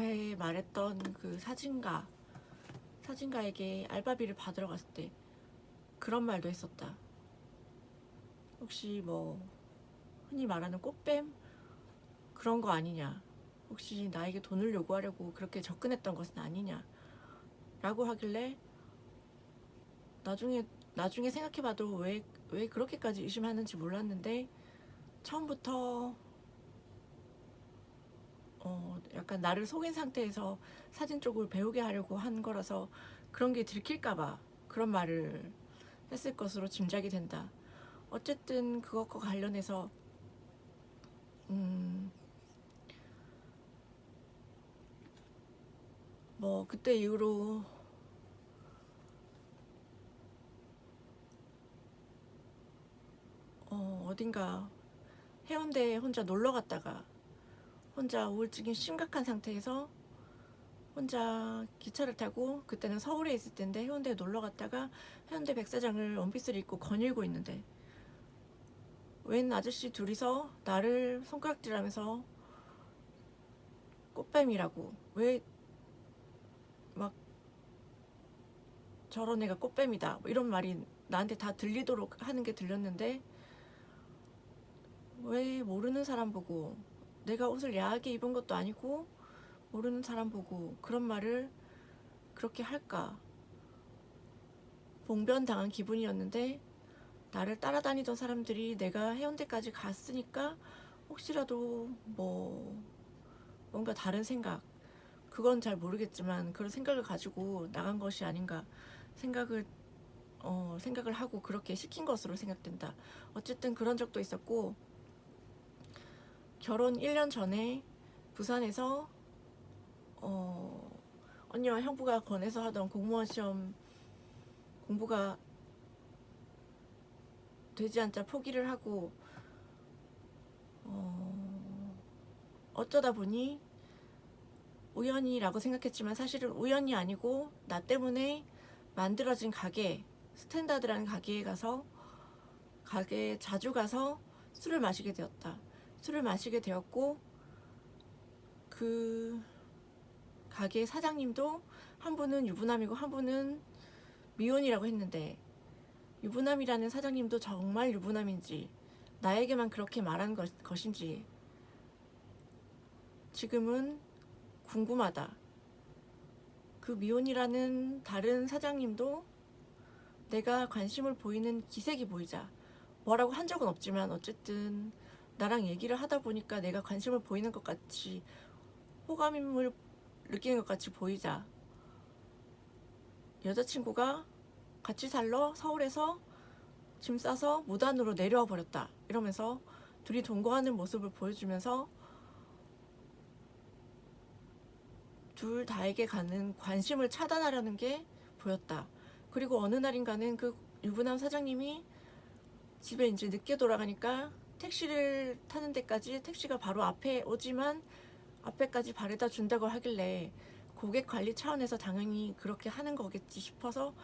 앞에 말했던 그 사진가에게 알바비를 받으러 갔을 때 그런 말도 했었다. 혹시 뭐 흔히 말하는 꽃뱀 그런 거 아니냐, 혹시 나에게 돈을 요구하려고 그렇게 접근했던 것은 아니냐 라고 하길래 나중에 생각해봐도 왜 그렇게까지 의심하는지 몰랐는데, 처음부터 약간 나를 속인 상태에서 사진 쪽을 배우게 하려고 한 거라서 그런 게 들킬까봐 그런 말을 했을 것으로 짐작이 된다. 어쨌든 그것과 관련해서 뭐 그때 이후로 어딘가 해운대에 혼자 놀러 갔다가 혼자 우울증이 심각한 상태에서 혼자 기차를 타고, 그때는 서울에 있을 텐데 해운대에 놀러 갔다가 해운대 백사장을 원피스를 입고 거닐고 있는데 웬 아저씨 둘이서 나를 손가락질하면서 꽃뱀이라고, 왜 막 저런 애가 꽃뱀이다 뭐 이런 말이 나한테 다 들리도록 하는 게 들렸는데, 왜 모르는 사람 보고, 내가 옷을 야하게 입은 것도 아니고 모르는 사람 보고 그런 말을 그렇게 할까. 봉변당한 기분이었는데, 나를 따라다니던 사람들이 내가 해운대까지 갔으니까 혹시라도 뭐 뭔가 다른 생각, 그건 잘 모르겠지만 그런 생각을 가지고 나간 것이 아닌가 생각을 하고 그렇게 시킨 것으로 생각된다. 어쨌든 그런 적도 있었고, 결혼 1년 전에 부산에서 언니와 형부가 권해서 하던 공무원 시험 공부가 되지 않자 포기를 하고 어쩌다 보니, 우연이라고 생각했지만 사실은 우연이 아니고 나 때문에 만들어진 가게, 스탠다드라는 가게에 자주 가서 술을 마시게 되었다. 술을 마시게 되었고, 그 가게 사장님도 한 분은 유부남이고 한 분은 미혼이라고 했는데, 유부남이라는 사장님도 정말 유부남인지 나에게만 그렇게 말한 것인지 지금은 궁금하다. 그 미혼이라는 다른 사장님도 내가 관심을 보이는 기색이 보이자, 뭐라고 한 적은 없지만 어쨌든 나랑 얘기를 하다 보니까 내가 관심을 보이는 것 같이, 호감을 느끼는 것 같이 보이자, 여자친구가 같이 살러 서울에서 짐 싸서 무단으로 내려와 버렸다 이러면서 둘이 동거하는 모습을 보여주면서 둘 다에게 가는 관심을 차단하려는 게 보였다. 그리고 어느 날인가는 그 유부남 사장님이 집에 이제 늦게 돌아가니까 택시를 타는 데까지, 택시가 바로 앞에 오지만 앞에까지 바래다 준다고 하길래 고객 관리 차원에서 당연히 그렇게 하는 거겠지 싶어서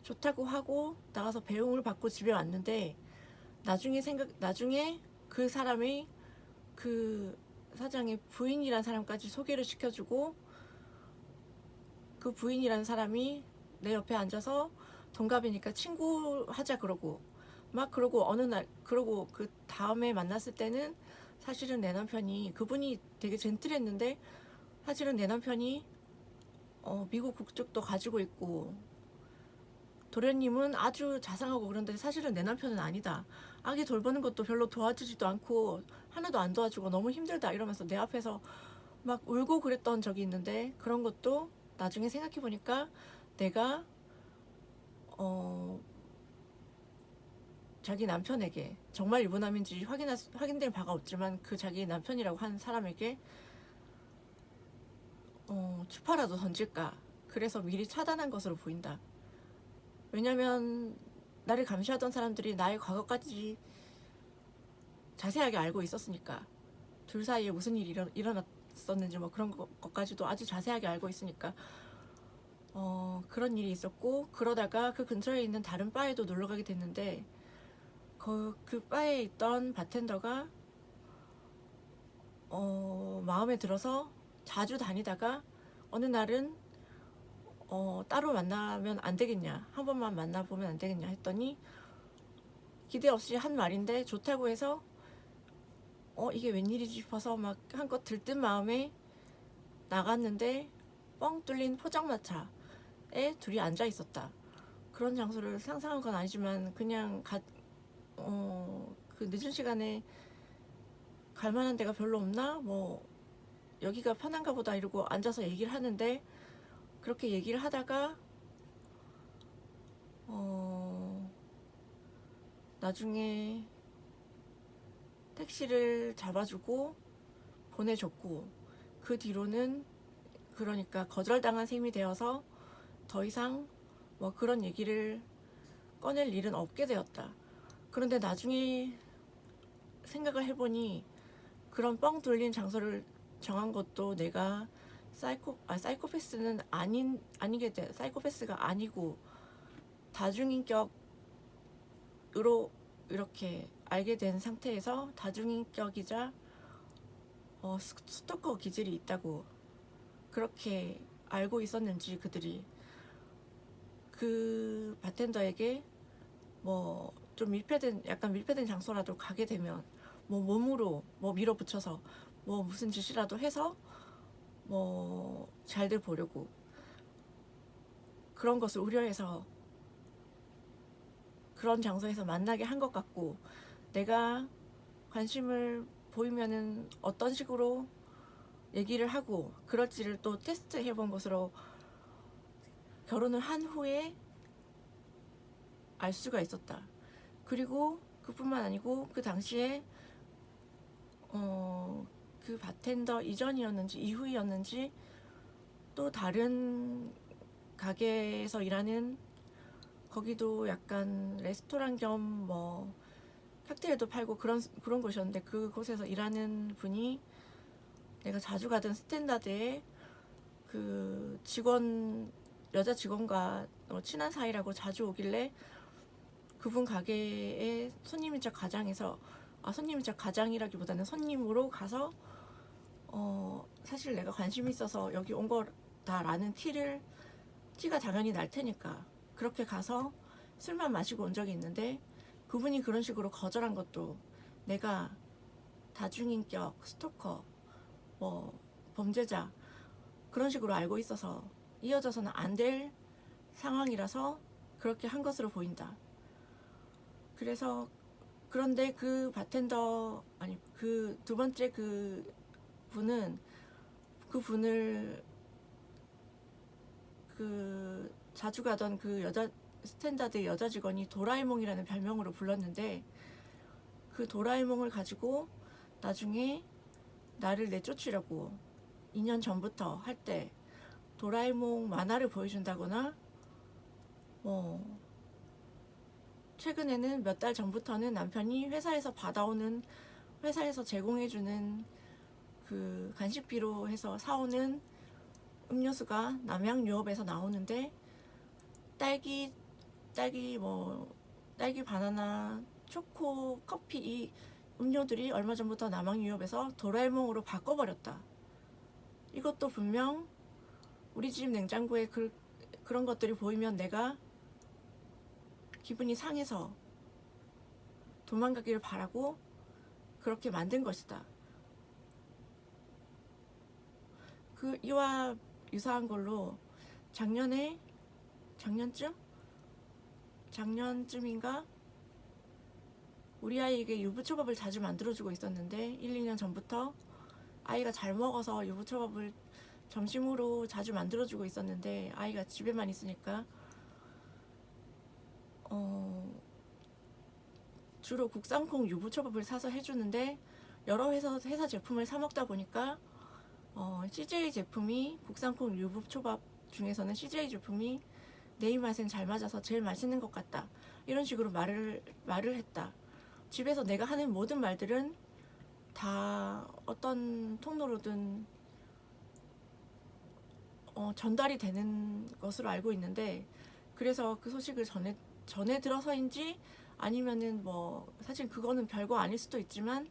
좋다고 하고 나가서 배웅을 받고 집에 왔는데, 나중에 그 사람이 그 사장의 부인이란 사람까지 소개를 시켜주고, 그 부인이라는 사람이 내 옆에 앉아서 동갑이니까 친구하자 그러고 막, 그러고 어느 날, 그러고 그 다음에 만났을 때는 사실은 내 남편이, 그분이 되게 젠틀했는데 사실은 내 남편이 미국 국적도 가지고 있고, 도련님은 아주 자상하고 그런데 사실은 내 남편은 아니다. 아기 돌보는 것도 별로 도와주지도 않고 하나도 안 도와주고 너무 힘들다 이러면서 내 앞에서 막 울고 그랬던 적이 있는데, 그런 것도 나중에 생각해보니까 내가 자기 남편에게, 정말 유부남인지 확인된 바가 없지만 그 자기 남편이라고 한 사람에게 추파라도 던질까, 그래서 미리 차단한 것으로 보인다. 왜냐면 나를 감시하던 사람들이 나의 과거까지 자세하게 알고 있었으니까, 둘 사이에 무슨 일이 일어났었는지 뭐 그런 것까지도 아주 자세하게 알고 있으니까 그런 일이 있었고, 그러다가 그 근처에 있는 다른 바에도 놀러 가게 됐는데 그 바에 있던 바텐더가 마음에 들어서 자주 다니다가 어느 날은 따로 만나면 안 되겠냐, 한 번만 만나보면 안 되겠냐 했더니 기대 없이 한 말인데 좋다고 해서 이게 웬일이지 싶어서 막 한껏 들뜬 마음에 나갔는데 뻥 뚫린 포장마차에 둘이 앉아 있었다. 그런 장소를 상상한 건 아니지만 그냥 그 늦은 시간에 갈 만한 데가 별로 없나? 뭐 여기가 편한가 보다 이러고 앉아서 얘기를 하는데, 그렇게 얘기를 하다가 나중에 택시를 잡아주고 보내줬고, 그 뒤로는 그러니까 거절당한 셈이 되어서 더 이상 뭐 그런 얘기를 꺼낼 일은 없게 되었다. 그런데 나중에 생각을 해보니 그런 뻥 뚫린 장소를 정한 것도 내가 사이코패스는 아니게 돼. 사이코패스가 아니고 다중인격으로 이렇게 알게 된 상태에서 다중인격이자 스토커 기질이 있다고 그렇게 알고 있었는지, 그들이 그 바텐더에게 뭐 좀 약간 밀폐된 장소라도 가게 되면 뭐 몸으로 뭐 밀어붙여서 뭐 무슨 짓이라도 해서 뭐 잘들 보려고 그런 것을 우려해서 그런 장소에서 만나게 한 것 같고, 내가 관심을 보이면은 어떤 식으로 얘기를 하고 그럴지를 또 테스트 해본 것으로 결혼을 한 후에 알 수가 있었다. 그리고 그뿐만 아니고 그 당시에 그 바텐더 이전이었는지 이후이었는지 또 다른 가게에서 일하는, 거기도 약간 레스토랑 겸 뭐 칵테일도 팔고 그런 곳이었는데, 그곳에서 일하는 분이 내가 자주 가던 스탠다드의 그 여자 직원과 친한 사이라고 자주 오길래 그분 가게에 손님인척 가장이라기보다는 손님으로 가서 사실 내가 관심이 있어서 여기 온 거다라는 티가 당연히 날 테니까 그렇게 가서 술만 마시고 온 적이 있는데, 그분이 그런 식으로 거절한 것도 내가 다중인격, 스토커, 뭐 범죄자 그런 식으로 알고 있어서 이어져서는 안 될 상황이라서 그렇게 한 것으로 보인다. 그런데 그 두 번째 그분을 그 자주 가던 그 스탠다드 여자 직원이 도라에몽이라는 별명으로 불렀는데, 그 도라에몽을 가지고 나중에 나를 내쫓으려고 2년 전부터 할 때 도라에몽 만화를 보여준다거나, 최근에는 몇 달 전부터는 남편이 회사에서 제공해주는 그 간식비로 해서 사오는 음료수가 남양유업에서 나오는데, 딸기 바나나, 초코, 커피 이 음료들이 얼마 전부터 남양유업에서 도라에몽으로 바꿔버렸다. 이것도 분명 우리 집 냉장고에 그런 것들이 보이면 내가 기분이 상해서 도망가기를 바라고 그렇게 만든 것이다. 이와 유사한 걸로 작년쯤인가 우리 아이에게 유부초밥을 자주 만들어주고 있었는데, 1, 2년 전부터 아이가 잘 먹어서 유부초밥을 점심으로 자주 만들어주고 있었는데, 아이가 집에만 있으니까 주로 국산콩 유부초밥을 사서 해주는데, 여러 회사 제품을 사 먹다 보니까 CJ 제품이, 국산콩 유부초밥 중에서는 CJ 제품이 내 입맛엔 잘 맞아서 제일 맛있는 것 같다, 이런 식으로 말을 했다. 집에서 내가 하는 모든 말들은 다 어떤 통로로든 전달이 되는 것으로 알고 있는데, 그래서 그 소식을 전에 들어서인지 아니면은 뭐 사실 그거는 별거 아닐 수도 있지만,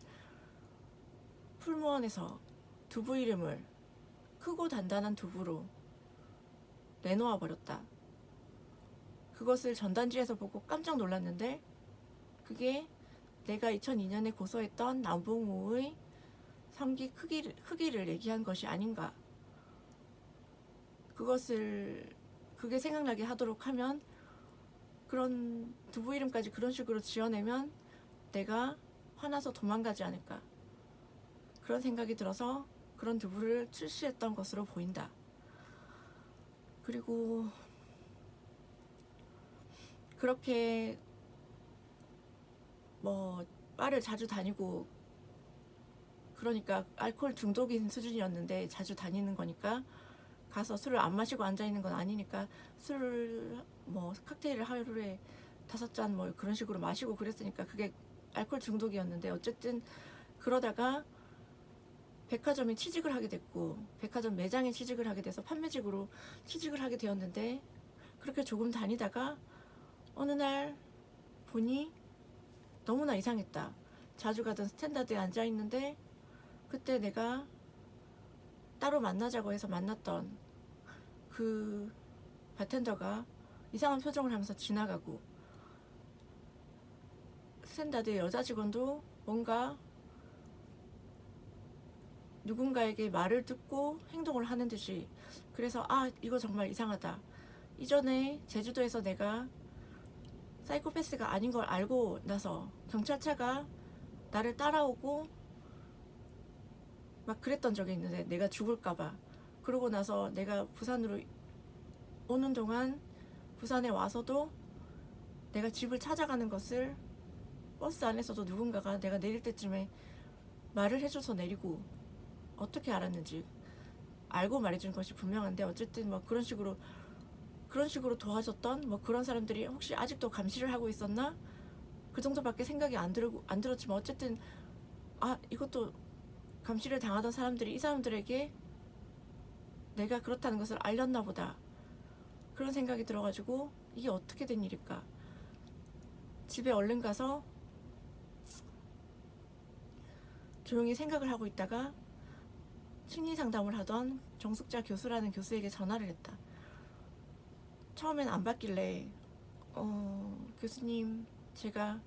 풀무원에서 두부 이름을 크고 단단한 두부로 내놓아 버렸다. 그것을 전단지에서 보고 깜짝 놀랐는데 그게 내가 2002년에 고소했던 남봉우의 성기 크기를 얘기한 것이 아닌가. 그게 생각나게 하도록 하면 그런 두부 이름까지 그런 식으로 지어내면 내가 화나서 도망가지 않을까. 그런 생각이 들어서 그런 두부를 출시했던 것으로 보인다. 그리고 그렇게 뭐 바를 자주 다니고 그러니까 알코올 중독인 수준이었는데 자주 다니는 거니까 가서 술을 안 마시고 앉아 있는 건 아니니까 술을 뭐 칵테일을 하루에 5잔 뭐 그런 식으로 마시고 그랬으니까 그게 알코올 중독이었는데 어쨌든 그러다가 백화점에 취직을 하게 됐고 백화점 매장에 취직을 하게 돼서 판매직으로 취직을 하게 되었는데 그렇게 조금 다니다가 어느 날 보니 너무나 이상했다. 자주 가던 스탠다드에 앉아 있는데 그때 내가 따로 만나자고 해서 만났던 그 바텐더가 이상한 표정을 하면서 지나가고 스탠다드의 여자 직원도 뭔가 누군가에게 말을 듣고 행동을 하는 듯이 그래서 이거 정말 이상하다. 이전에 제주도에서 내가 사이코패스가 아닌 걸 알고 나서 경찰차가 나를 따라오고 막 그랬던 적이 있는데 내가 죽을까봐. 그러고 나서 내가 부산으로 오는 동안 부산에 와서도 내가 집을 찾아가는 것을 버스 안에서도 누군가가 내가 내릴 때쯤에 말을 해줘서 내리고 어떻게 알았는지 알고 말해준 것이 분명한데 어쨌든 뭐 그런 식으로 도와줬던 뭐 그런 사람들이 혹시 아직도 감시를 하고 있었나? 그 정도밖에 생각이 안 들었지만 어쨌든 이것도 감시를 당하던 사람들이 이 사람들에게 내가 그렇다는 것을 알렸나 보다. 그런 생각이 들어가지고 이게 어떻게 된 일일까? 집에 얼른 가서 조용히 생각을 하고 있다가 심리 상담을 하던 정숙자 교수라는 교수에게 전화를 했다. 처음엔 안 받길래 교수님 제가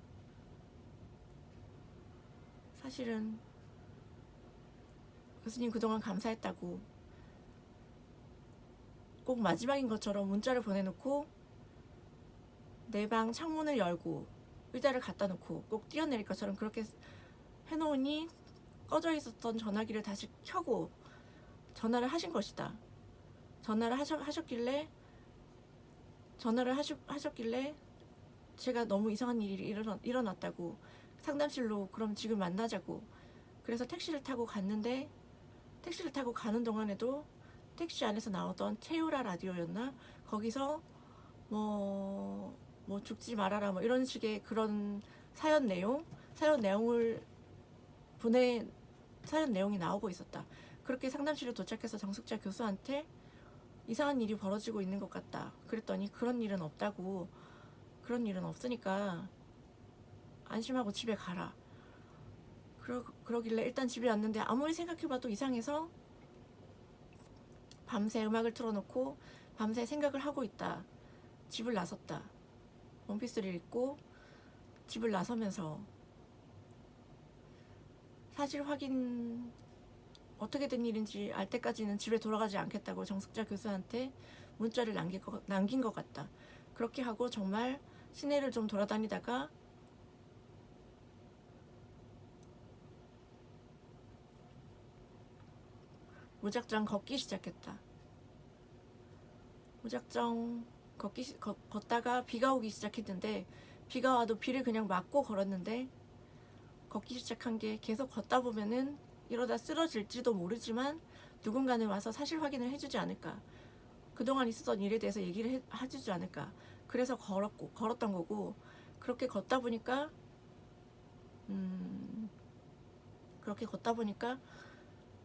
사실은 교수님 그동안 감사했다고 꼭 마지막인 것처럼 문자를 보내놓고 내 방 창문을 열고 의자를 갖다 놓고 꼭 뛰어내릴 것처럼 그렇게 해놓으니 꺼져 있었던 전화기를 다시 켜고 전화를 하신 것이다. 전화를 하셨길래 제가 너무 이상한 일이 일어났다고 상담실로 그럼 지금 만나자고 그래서 택시를 타고 갔는데 택시를 타고 가는 동안에도 택시 안에서 나오던 채우라 라디오였나? 거기서 뭐 죽지 말아라 뭐 이런 식의 그런 사연 내용이 나오고 있었다. 그렇게 상담실에 도착해서 정숙자 교수한테 이상한 일이 벌어지고 있는 것 같다. 그랬더니 그런 일은 없다고. 그런 일은 없으니까 안심하고 집에 가라. 그러길래 일단 집에 왔는데 아무리 생각해봐도 이상해서 밤새 음악을 틀어놓고 밤새 생각을 하고 있다. 집을 나섰다. 원피스를 입고 집을 나서면서 사실 확인 어떻게 된 일인지 알 때까지는 집에 돌아가지 않겠다고 정숙자 교수한테 문자를 남긴 것 같다. 그렇게 하고 정말 시내를 좀 돌아다니다가 무작정 걷기 시작했다. 무작정 걷다가 비가 오기 시작했는데 비가 와도 비를 그냥 맞고 걸었는데 걷기 시작한 게 계속 걷다 보면은 이러다 쓰러질지도 모르지만 누군가는 와서 사실 확인을 해주지 않을까. 그동안 있었던 일에 대해서 얘기를 해주지 않을까. 그래서 걸었던 거고 그렇게 걷다 보니까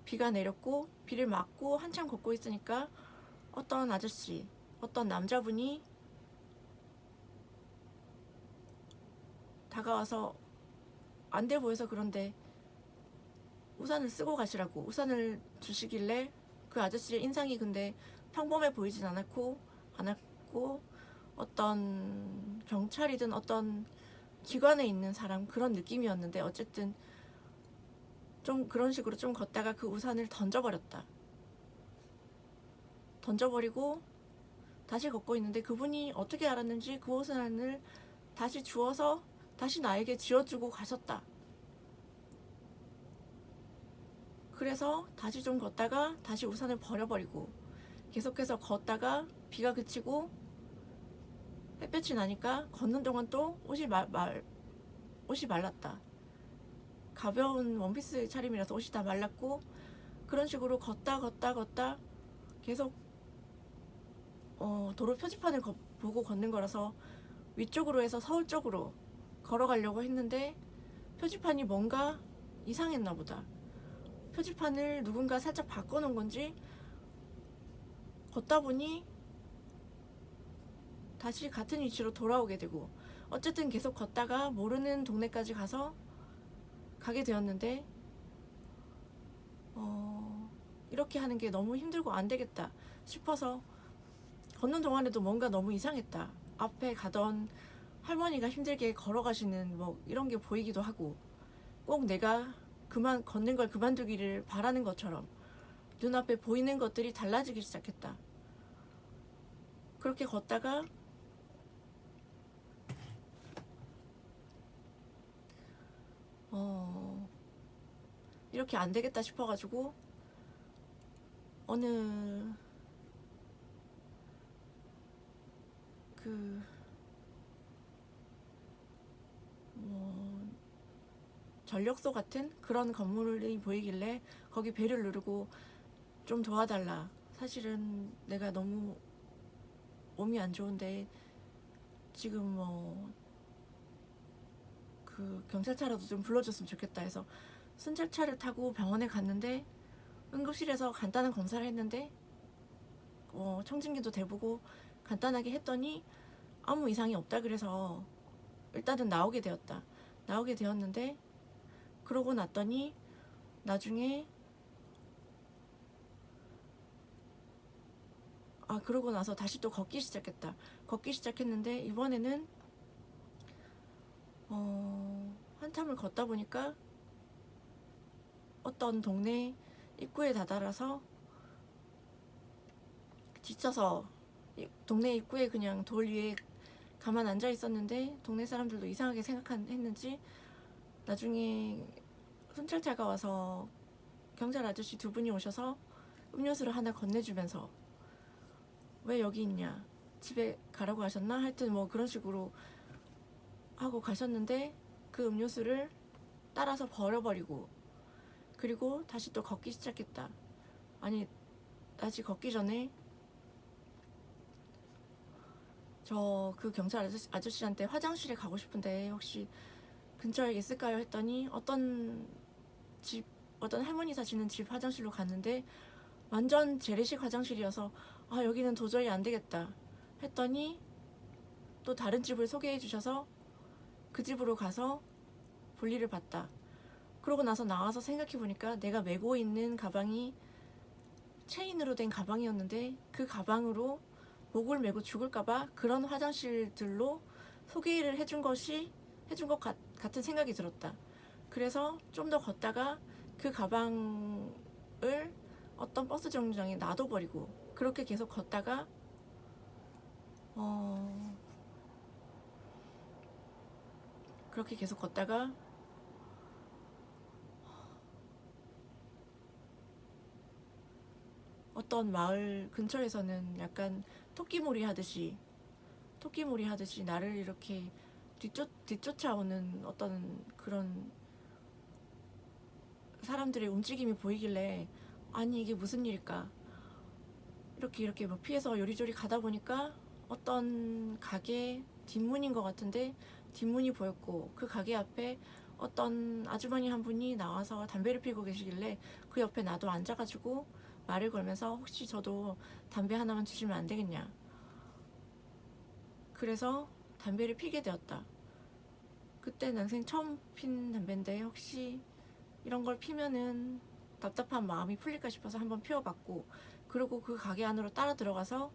비가 내렸고 비를 맞고 한참 걷고 있으니까 어떤 남자분이 다가와서 안 돼 보여서 그런데 우산을 쓰고 가시라고 우산을 주시길래 그 아저씨의 인상이 근데 평범해 보이진 않았고 어떤 경찰이든 어떤 기관에 있는 사람 그런 느낌이었는데, 어쨌든 좀 그런 식으로 좀 걷다가 그 우산을 던져버리고 다시 걷고 있는데, 그분이 어떻게 알았는지 그 우산을 다시 주워서 다시 나에게 쥐어주고 가셨다. 그래서 다시 좀 걷다가 다시 우산을 버려버리고 계속해서 걷다가 비가 그치고 햇볕이 나니까 걷는 동안 또 옷이 말랐다. 가벼운 원피스 차림이라서 옷이 다 말랐고, 그런 식으로 걷다 계속 도로 표지판을 보고 걷는 거라서 위쪽으로 해서 서울 쪽으로 걸어가려고 했는데, 표지판이 뭔가 이상했나 보다. 표지판을 누군가 살짝 바꿔놓은 건지 걷다 보니 다시 같은 위치로 돌아오게 되고, 어쨌든 계속 걷다가 모르는 동네까지 가게 되었는데, 이렇게 하는 게 너무 힘들고 안 되겠다 싶어서 걷는 동안에도 뭔가 너무 이상했다. 앞에 가던 할머니가 힘들게 걸어가시는 뭐 이런 게 보이기도 하고, 꼭 내가 걷는 걸 그만두기를 바라는 것처럼 눈앞에 보이는 것들이 달라지기 시작했다. 그렇게 걷다가 이렇게 안 되겠다 싶어가지고 어느 전력소 같은 그런 건물이 보이길래 거기 벨을 누르고 좀 도와달라. 사실은 내가 너무 몸이 안 좋은데 지금 그 경찰차라도 좀 불러줬으면 좋겠다 해서 순찰차를 타고 병원에 갔는데, 응급실에서 간단한 검사를 했는데 청진기도 대보고 간단하게 했더니 아무 이상이 없다 그래서 일단은 나오게 되었는데, 그러고 났더니 나중에 그러고 나서 다시 또 걷기 시작했는데, 이번에는 한참을 걷다 보니까 어떤 동네 입구에 다다라서 지쳐서 동네 입구에 그냥 돌 위에 가만 앉아 있었는데, 동네 사람들도 이상하게 생각했는지 나중에 순찰차가 와서 경찰 아저씨 두 분이 오셔서 음료수를 하나 건네주면서 왜 여기 있냐, 집에 가라고 하셨나, 하여튼 뭐 그런 식으로 하고 가셨는데, 그 음료수를 따라서 버려버리고 그리고 다시 또 걷기 시작했다. 아니, 다시 걷기 전에 저 그 경찰 아저씨한테 화장실에 가고 싶은데 혹시 근처에 있을까요 했더니 어떤 할머니 사시는 집 화장실로 갔는데 완전 재래식 화장실이어서 여기는 도저히 안 되겠다 했더니 또 다른 집을 소개해 주셔서 그 집으로 가서 볼일을 봤다. 그러고 나서 나와서 생각해 보니까 내가 메고 있는 가방이 체인으로 된 가방이었는데, 그 가방으로 목을 메고 죽을까봐 그런 화장실들로 소개를 해준 것 같은 생각이 들었다. 그래서 좀 더 걷다가 그 가방을 어떤 버스 정류장에 놔둬버리고 그렇게 계속 걷다가 어떤 마을 근처에서는 약간 토끼몰이 하듯이 나를 이렇게 뒤쫓아오는 어떤 그런 사람들의 움직임이 보이길래, 아니 이게 무슨 일일까, 이렇게 뭐 피해서 요리조리 가다 보니까 어떤 가게 뒷문인 것 같은데 뒷문이 보였고, 그 가게 앞에 어떤 아주머니 한 분이 나와서 담배를 피우고 계시길래 그 옆에 나도 앉아가지고 말을 걸면서 혹시 저도 담배 하나만 주시면 안 되겠냐, 그래서 담배를 피게 되었다. 그때 난생 처음 핀 담배인데 혹시 이런 걸 피면은 답답한 마음이 풀릴까 싶어서 한번 피워봤고, 그리고 그 가게 안으로 따라 들어가서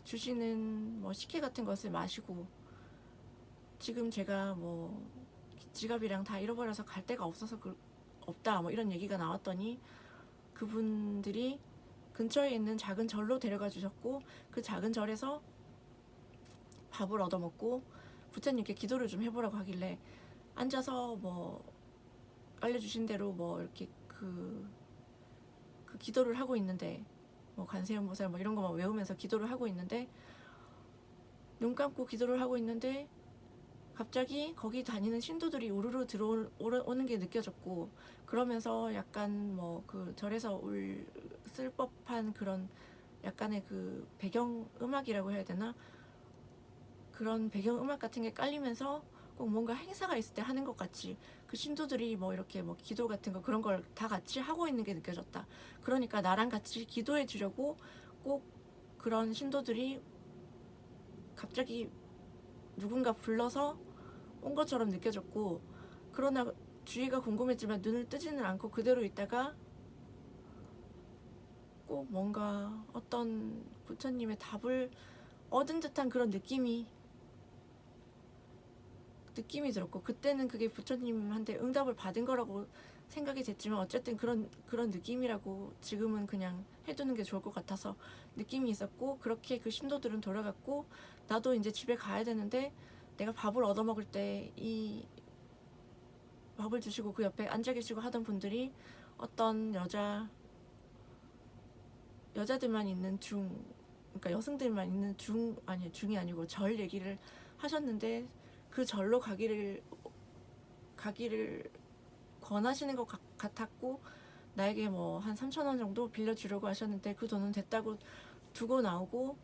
주시는 뭐 식혜 같은 것을 마시고, 지금 제가 뭐 지갑이랑 다 잃어버려서 갈 데가 없어서 없다 뭐 이런 얘기가 나왔더니, 그분들이 근처에 있는 작은 절로 데려가 주셨고, 그 작은 절에서 밥을 얻어먹고 부처님께 기도를 좀 해보라고 하길래, 앉아서 뭐 알려주신 대로 뭐 이렇게 그 기도를 하고 있는데, 뭐 관세음보살 뭐 이런 거만 외우면서 기도를 하고 있는데, 눈 감고 기도를 하고 있는데 갑자기 거기 다니는 신도들이 우르르 들어오는 게 느껴졌고, 그러면서 약간 뭐 그 절에서 쓸 법한 그런 약간의 그 배경 음악이라고 해야 되나, 그런 배경 음악 같은 게 깔리면서 꼭 뭔가 행사가 있을 때 하는 것 같이 그 신도들이 뭐 이렇게 뭐 기도 같은 거 그런 걸 다 같이 하고 있는 게 느껴졌다. 그러니까 나랑 같이 기도해 주려고 꼭 그런 신도들이 갑자기 누군가 불러서 온 것처럼 느껴졌고, 그러나 주위가 궁금했지만 눈을 뜨지는 않고 그대로 있다가 꼭 뭔가 어떤 부처님의 답을 얻은 듯한 그런 느낌이 들었고, 그때는 그게 부처님한테 응답을 받은 거라고 생각이 됐지만, 어쨌든 그런 느낌이라고 지금은 그냥 해두는 게 좋을 것 같아서 느낌이 있었고, 그렇게 그 신도들은 돌아갔고, 나도 이제 집에 가야 되는데, 내가 밥을 얻어먹을 때 이 밥을 주시고 그 옆에 앉아 계시고 하던 분들이 어떤 여자들만 있는 그러니까 여성들만 있는 중이 아니고 절 얘기를 하셨는데, 그 절로 가기를 권하시는 것 같았고, 나에게 뭐 한 3,000원 정도 빌려주려고 하셨는데, 그 돈은 됐다고 두고 나오고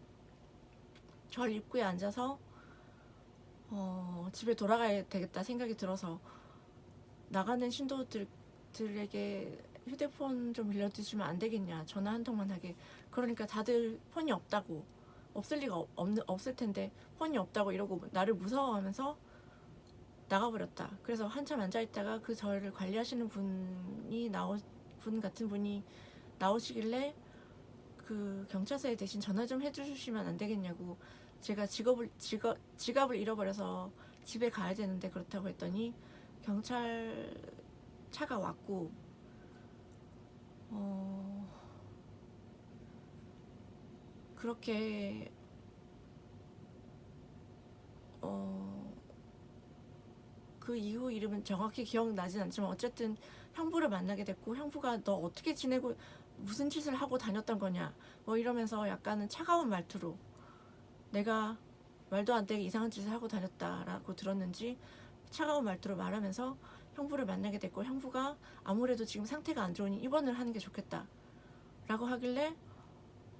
절 입구에 앉아서 집에 돌아가야 되겠다 생각이 들어서, 나가는 신도들에게 휴대폰 좀 빌려주시면 안 되겠냐, 전화 한 통만 하게. 그러니까 다들 폰이 없다고, 없을 리가 없을 텐데 폰이 없다고 이러고 나를 무서워하면서 나가버렸다. 그래서 한참 앉아있다가 그 절을 관리하시는 분 같은 분이 나오시길래, 그 경찰서에 대신 전화 좀 해주시면 안 되겠냐고, 제가 지갑을 잃어버려서 집에 가야 되는데 그렇다고 했더니, 경찰 차가 왔고, 그렇게 그 이후 이름은 정확히 기억나진 않지만, 어쨌든 형부를 만나게 됐고, 형부가 너 어떻게 지내고 무슨 짓을 하고 다녔던 거냐 뭐 이러면서 약간은 차가운 말투로, 내가 말도 안 되게 이상한 짓을 하고 다녔다라고 들었는지 차가운 말투로 말하면서 형부를 만나게 됐고, 형부가 아무래도 지금 상태가 안 좋으니 입원을 하는 게 좋겠다 라고 하길래,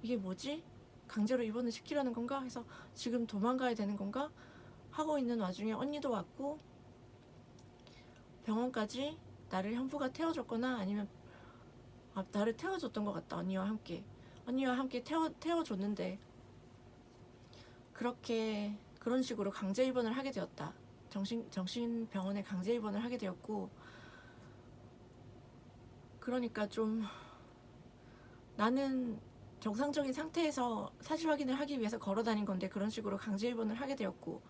이게 뭐지? 강제로 입원을 시키려는 건가 해서 지금 도망가야 되는 건가 하고 있는 와중에 언니도 왔고, 병원까지 나를 형부가 태워줬거나 아니면 나를 태워줬던 것 같다. 언니와 함께 태워줬는데, 그런 식으로 강제 입원을 하게 되었다. 정신병원에 강제 입원을 하게 되었고, 그러니까 좀 나는 정상적인 상태에서 사실 확인을 하기 위해서 걸어 다닌 건데, 그런 식으로 강제 입원을 하게 되었고,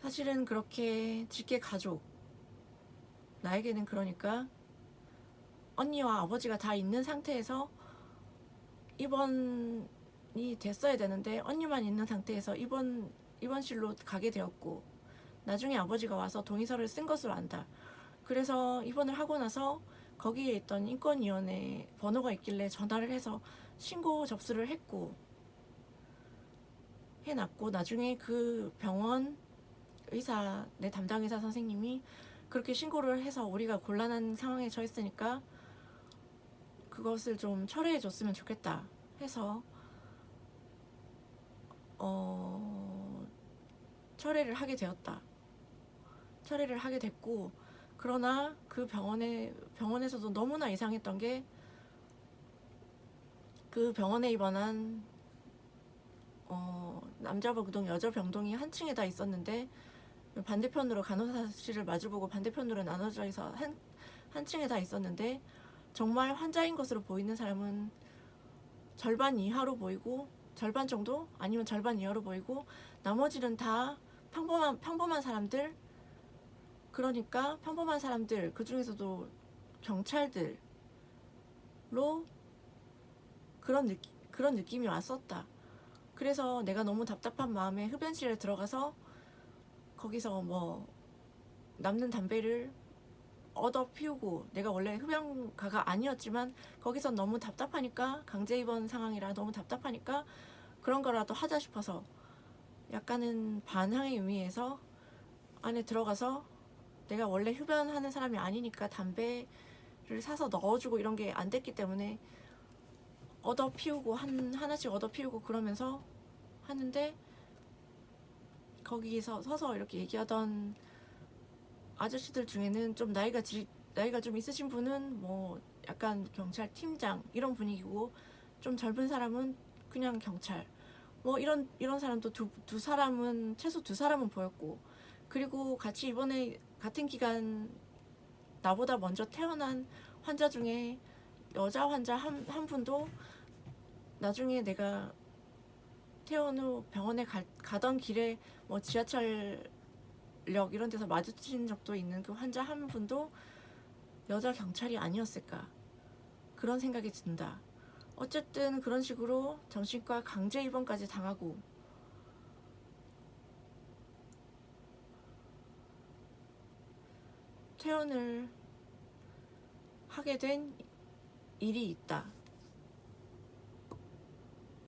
사실은 그렇게 직계 가족, 나에게는 그러니까 언니와 아버지가 다 있는 상태에서 입원이 됐어야 되는데, 언니만 있는 상태에서 입원실로 가게 되었고, 나중에 아버지가 와서 동의서를 쓴 것으로 안다. 그래서 입원을 하고 나서 거기에 있던 인권위원회 번호가 있길래 전화를 해서 신고 접수를 해놨고, 나중에 그 병원 내 담당 의사 선생님이 그렇게 신고를 해서 우리가 곤란한 상황에 처했으니까 그것을 좀 철회해 줬으면 좋겠다 해서 철회를 하게 됐고, 그러나 그 병원에서도 너무나 이상했던 게, 그 병원에 입원한 남자 병동, 여자 병동이 한 층에 다 있었는데, 반대편으로 간호사실을 마주보고 반대편으로 나눠져 있어 한 층에 다 있었는데, 정말 환자인 것으로 보이는 사람은 절반 이하로 보이고, 절반 정도? 아니면 절반 이하로 보이고, 나머지는 다 평범한 사람들. 그러니까 평범한 사람들, 그 중에서도 경찰들로 그런 느낌이 왔었다. 그래서 내가 너무 답답한 마음에 흡연실에 들어가서 거기서 뭐 남는 담배를 얻어 피우고, 내가 원래 흡연가가 아니었지만 거기서 너무 답답하니까, 강제 입원 상황이라 너무 답답하니까 그런 거라도 하자 싶어서 약간은 반항의 의미에서 안에 들어가서, 내가 원래 흡연하는 사람이 아니니까 담배를 사서 넣어주고 이런 게 안 됐기 때문에 얻어 피우고 하나씩 얻어 피우고 그러면서 하는데, 거기서 서서 이렇게 얘기하던 아저씨들 중에는 좀 나이가 좀 있으신 분은 뭐 약간 경찰 팀장 이런 분위기고, 좀 젊은 사람은 그냥 경찰 뭐 이런 사람도 두 사람은, 최소 두 사람은 보였고, 그리고 같이 이번에 같은 기간 나보다 먼저 태어난 환자 중에 여자 환자 한 분도 나중에 내가 퇴원 후 병원에 가던 길에 뭐 지하철역 이런 데서 마주친 적도 있는 그 환자 한 분도 여자 경찰이 아니었을까, 그런 생각이 든다. 어쨌든 그런 식으로 정신과 강제 입원까지 당하고, 퇴원을 하게 된 일이 있다.